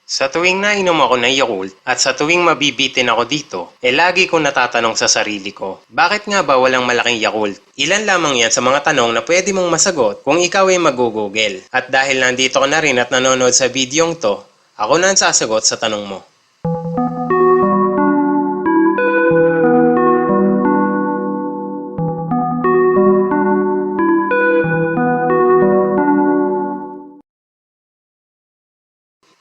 Sa tuwing nainom ako ng Yakult at sa tuwing mabibitin ako dito, lagi kong natatanong sa sarili ko, bakit nga ba walang malaking Yakult? Ilan lamang yan sa mga tanong na pwede mong masagot kung ikaw ay mag-google. At dahil nandito ka na rin at nanonood sa videong to, ako na ang sasagot sa tanong mo.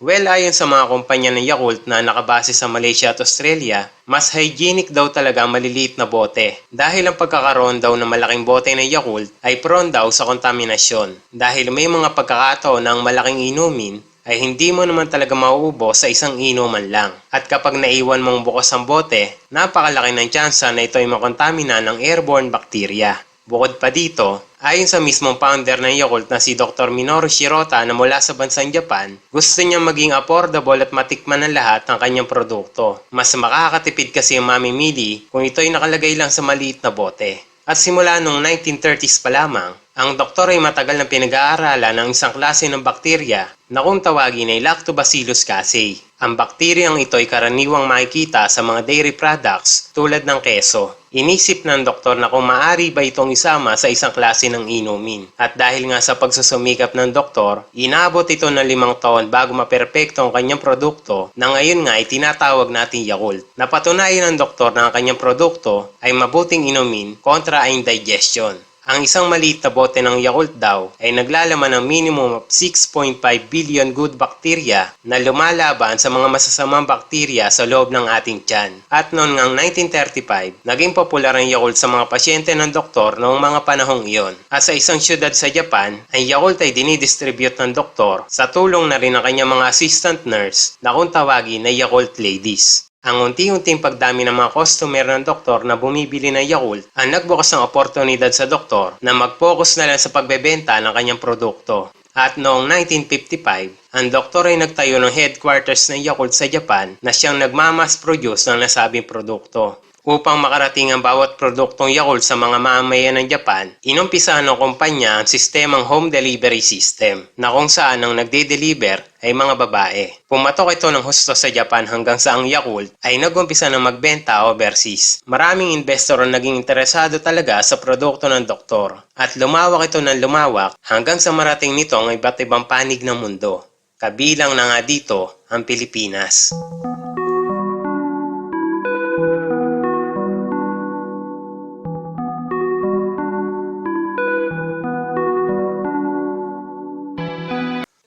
Well, ayon sa mga kumpanya ng Yakult na nakabase sa Malaysia at Australia, mas hygienic daw talaga ang maliliit na bote. Dahil ang pagkakaroon daw ng malaking bote ng Yakult ay prone daw sa kontaminasyon. Dahil may mga pagkakataon na ang malaking inumin ay hindi mo naman talaga mauubos sa isang inuman lang. At kapag naiwan mong bukas ang bote, napakalaki ng tsansa na ito ay makontamina ng airborne bacteria. Bukod pa dito, ayon sa mismong founder ng Yakult na si Dr. Minoru Shirota na mula sa bansang Japan, gusto niyang maging affordable at matikman ng lahat ng kanyang produkto. Mas makakatipid kasi ang mamimili kung ito ay nakalagay lang sa maliit na bote. At simula noong 1930s pa lamang, ang doktor ay matagal na pinag-aaralan ng isang klase ng bakterya na kung tawagin ay Lactobacillus casei. Ang bakteryang ito ay karaniwang makikita sa mga dairy products tulad ng keso. Inisip ng doktor na kung maaari ba itong isama sa isang klase ng inumin. At dahil nga sa pagsusumikap ng doktor, inabot ito ng 5 taon bago maperpekto ang kanyang produkto na ngayon nga ay tinatawag nating Yakult. Napatunayan ng doktor na ang kanyang produkto ay mabuting inumin kontra indigestion. Ang isang maliit na bote ng Yakult daw ay naglalaman ng minimum of 6.5 billion good bacteria na lumalaban sa mga masasamang bakterya sa loob ng ating tiyan. At noon ngang 1935, naging popular ang Yakult sa mga pasyente ng doktor noong mga panahong iyon. At sa isang syudad sa Japan, ang Yakult ay dinidistribute ng doktor sa tulong na rin ng kanyang mga assistant nurse na kung tawagin na Yakult Ladies. Ang unti-unting pagdami ng mga customer ng doktor na bumibili ng Yakult ang nagbukas ng oportunidad sa doktor na mag-focus na lang sa pagbebenta ng kanyang produkto. At noong 1955, ang doktor ay nagtayo ng headquarters ng Yakult sa Japan na siyang nagmamass produce ng nasabing produkto. Upang makarating ang bawat produktong Yakult sa mga mamamayan ng Japan, inumpisahan ng kumpanya ang sistemang home delivery system na kung saan ang nagde-deliver ay mga babae. Pumatok ito ng husto sa Japan hanggang sa ang Yakult ay nag-umpisa ng magbenta overseas. Maraming investor ang naging interesado talaga sa produkto ng doktor at lumawak ito ng lumawak hanggang sa marating nito ang iba't ibang panig ng mundo. Kabilang na nga dito ang Pilipinas.